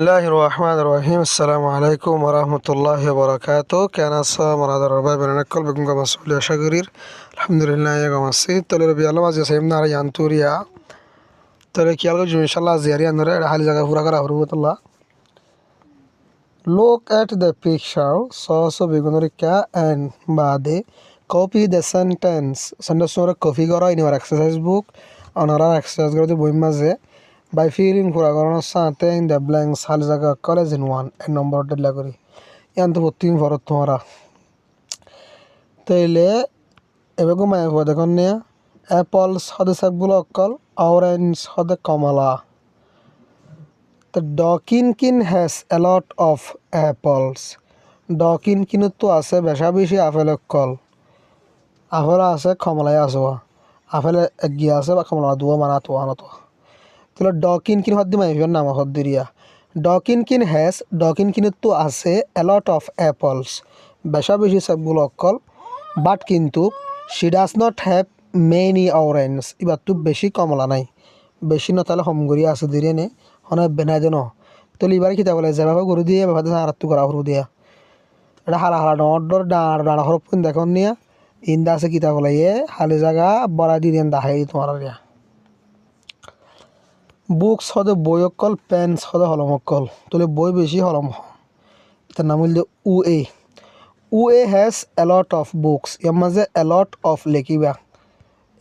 Bismillahirrahmanirrahim. Assalamu alaikum warahmatullahi wabarakatuh. Can asa marada rabai berenakal begunga masuli ashagirir. Alhamdulillah ya gamasi. Tole rabi Allah wazia sayimna ara yanturia. Tole kialgo ju inshallah ziyari anore hali jaga pura kara hurmatullah. Look at the picture. So begunurika and bade. Copy the sentence. Sentence nore copy kara in your exercise book. Onara exercise kara tu boim maze. By filling puragono sate in the blanks hal jaga college in one and number della kori yan to botin for tomorrow tele ebego my for the conne apples hode sagbulo okkal orange hode kamala the dokinkin has a lot of apples dokinkin to ase besha beshi apple okkal apple ase kamala aswa apple egi ase ba kamala duwa mana to anato তাহলে ডকিনকিন হদ্দি মাইফিয়ার নাম হদ্দিরিয়া ডকিনকিন has ডকিনকিনের তো আছে এ lot of apples বেশা বেশি সবগুলো অকল but কিন্তু she does not have many orange এবার তো বেশি কমলা নাই বেশি না তাহলে হমগরি আছে দিরে নে হনে বেনাই দেন তাহলে এবার কি বলে যেভাবে গরু দিয়ে ভাবে আর তো করা হরু দিয়া এটা হালা হালা ডর ডাঁড় ডাঁড়া হরফ দেখুন নিয়া ইন্দা আছে কিতা বলে এ হালি জায়গা বড়া দিয়ে দেন দাহাই তোমার বুকস হদে বই অকল পেন্স হদে হলম অকল তোলে বই বেশি হলম তার নাম হইল উ এ has a lot of books ইয়ার মাঝে এ লট অফ লেখিবা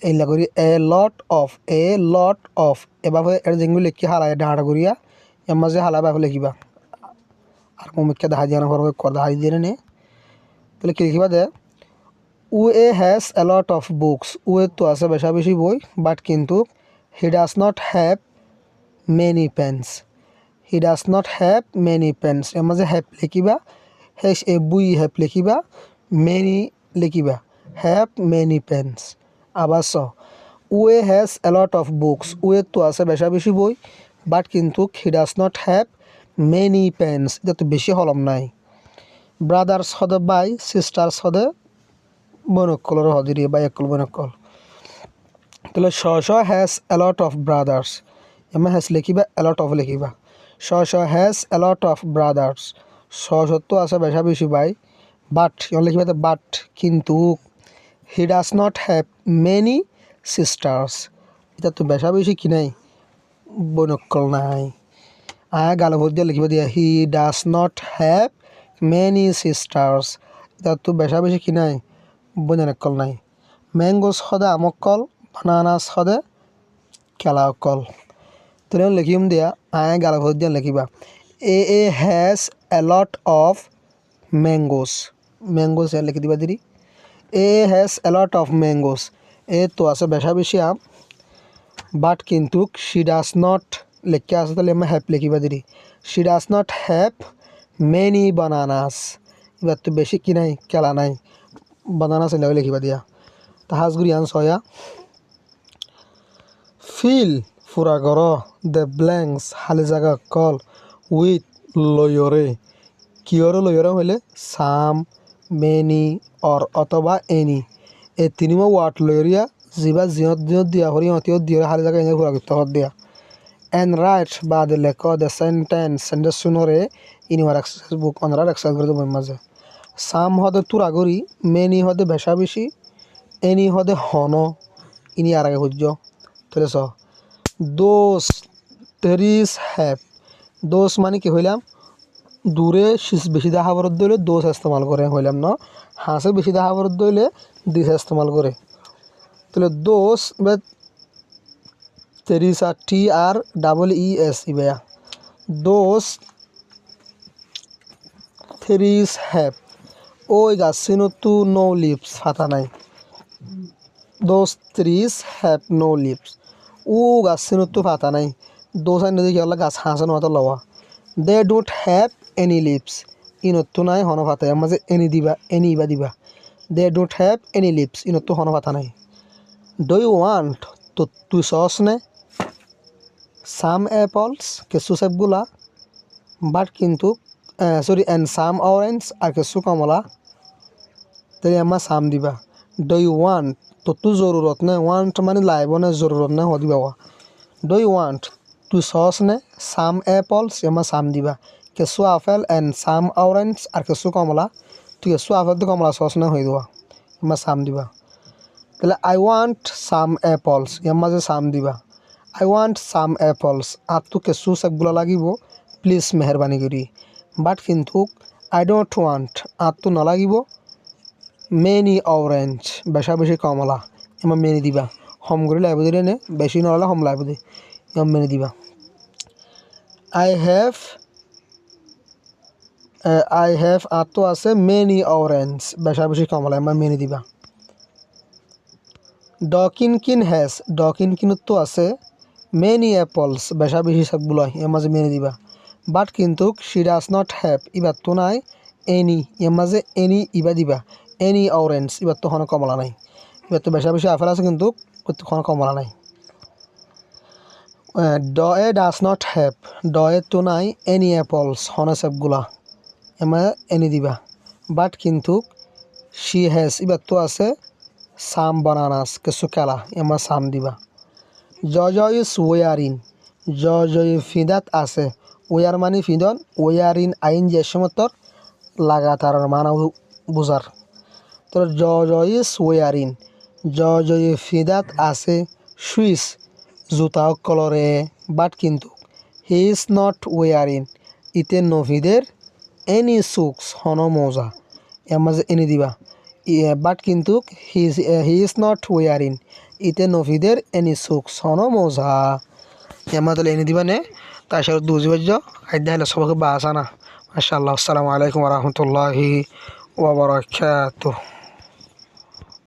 এই লাগরি এ লট অফ এভাবে এর যেগুলো লেখি হালায় ডাঁড়া করিয়া ইয়ার মাঝে হালা ভাবে লেখিবা আর মুমিককে দেখা দিয়ে না কর দেখা দিয়ে নে তাহলে কি লিখিবা দে উ এ has a lot of books উ এ তো আছে বেশা বেশি বই বাট কিন্তু he does not have many pens he does not have many pens এর মাঝে হ্যাভ লিখিবা হ্যাশ এ বুই হ্যাভ লিখিবা many লিখিবা have many pens আবার উয়ে has a lot of books উয়ে তো আছে বেশা বেশি বই বাট কিন্তু he does not have many pens এটা তো বেশি হলম নাই ব্রাদার্স হদে বাই সিস্টার্স হদে বনকলর হদিরি বাই একল বনকল তাহলে শ has a lot of brothers এমা হ্যাস লিখিবা এ লট অফ লিখিবা শ has a lot of brothers সত্য আছে বেশা বেশি ভাই বাট লিখিবা বাট কিন্তু he does not have many sisters এটা তো বেশা বেশি কি নাই বনকল নাই গালো ভোট দিয়ে লিখিবা দিয়া হি does not have many sisters এটা তো বেশা বেশি কি নাই বনকল নাই ম্যাঙ্গোস হদে আমকল বানানাস হদে কেলা অকল তাহলে লিখিম দিয়া গালা ভোট দিয়া লিখিবা এ has a lot of mangoes mangoes লিখি দিবা দিদি এ has a lot of mangoes এ তো আছে বেশা বেশি আম বাট কিন্তু শি ডাজ নট লেখা আছে তাহলে আমি হ্যাভ লিখিবা দিদি she does not have many bananas এবার তো বেশি কি নাই কেলা নাই বানানাস লিখিবা দিয়া তাহাজ গুড়ি আন ছয়া ফিল ফুরা গর দ্য ব্ল্যাঙ্কস হালি জায়গা কল উইথ লয়রে কিয়রে লয়রে হইলে সাম মেনি অর অথবা এনি এই তিনিমা ওয়ার্ড লয়রিয়া যিবা জিয়ত দিয়া হরি অতিয়ত দিয়ে হালি জায়গা এনে ফুরা করতে হত দিয়া এন্ড রাইট বা দে লেখ দ্য সেন্টেন্স শুনরে ইনিওয়ার এক্সারসাইজ বুক অনরার এক্সারসাইজ করে দেবো মাঝে সাম হদে তুরা করি মেনি হদে বেশা বেশি এনি হদে হন ইনি আর আগে সূর্য তাহলে দোষ টেরিস হ্যাভ দোষ মানে কি হইলাম দূরে বেশি দেখা বরত দইলে দোষ ইস্তেমাল করে হইলাম না হাঁসে বেশি দেখা বরত দইলে দিস ইস্তেমাল করে তাহলে দোষ টেরিস আর TREES ইবেয়া দোষ টেরিস হ্যাভ ওই গাছিনো তো নো লিভস ফাতা নাই দোষ টেরিস হ্যাভ নো লিভস ও গাছিনো তো ফাতা নাই দোষ আনি দেখি আল্লাহ গাছ হাঁসে নয় লওয়া দে ডোন্ট হ্যাভ এনি লিভস ইনতো নাই হন ফাতা মাঝে এনি দিবা এনি ইবা দিবা দে ডোন্ট হ্যাভ এনি লিভস ইনতো হন ফাতা নাই ডু ইউ ওয়ান্ট তো তুই সস নে সাম অ্যাপলস কিছু সবগুলা বাট কিন্তু সরি অ্যান্ড সাম অরেঞ্জ আর কিছু কমলা তাই আমার সাম দিবা ডু ইউ ওয়ান্ট তো জরুরত নে ওয়ান্ট মানে লাইব নে জরুরত নে হদিবা ডু ইউ ওয়ান্ট তুই সস নে সাম অ্যাপলস এমা সাম দিবা কিছু আপেল অ্যান্ড সাম অরেঞ্জ আর কিছু কমলা তুই কিছু আপেল তো কমলা সস নে হয়ে দেওয়া এমা সাম দিবা তাহলে আই ওয়ান্ট সাম অ্যাপলস এমা যে সাম দিবা আই ওয়ান্ট সাম অ্যাপলস আর তো কিছু সবগুলো লাগিব প্লিজ মেহরবানি করি বাট কিন্তু আই ডোন্ট ওয়ান্ট আর তো নালাগিব মেনি অরেঞ্জ বেশা বেশি কমলা এমা মেনি দিবা হম করে লাগবে দিলে নে বেশি নহলে হম লাগবে দি এমা মেনি দিবা আই হ্যাভ আর তো আছে মেনি অরেঞ্জ বেশা বেশি কমলা এমা মেনি দিবা ডকিনকিন হ্যাজ ডকিনকিনত তো আছে মেনি অ্যাপলস বেশা বেশি সবগুলো এর মাঝে মেনে দিবা বাট কিন্তু শি ডাজ নট হ্যাভ এবার তো নাই এনি এর মাঝে এনি ইবা দিবা এনি অরেঞ্জ এবার তো কোনো কমলা নাই এবার তো বেশা বেশি আপেল আছে কিন্তু কোনো কমলা নাই ড এ ডাজ নট হ্যাভ ড এ তো নাই এনি অ্যাপলস হনে সবগুলা এমা এনি দিবা বাট কিন্তু শি হ্যাজ এবার তো আছে সাম বানানাস কিছু কেলা এমা সাম দিবা জয় ইজ ওয়ারিন জয় ফিদাত আছে ওয়ার মানে ফিদন ওয়ারিন আইন যে সময় তোর লাগাতার মানা বুঝার তোর জয় ইজ ওয়ারিন জয় ফিদাত আছে সুইস জুতা কলরে বাট কিন্তু হি ইজ নট ওয়ারিন ইতে নভিদের এনি সুক্স হন মজা এর মাঝে এনে দিবা বাট কিন্তু হি ইজ নট ওয়ারিন ইতে নভিদের এনি সুক্স হন মজা এর মাঝে এনে দিবা নে তার সাথে দুজি বাজ্য আইডা হলে সবাইকে বাসানা মাশাআল্লাহ আসসালামু আলাইকুম ওয়া রাহমাতুল্লাহি ওয়া বারাকাতুহু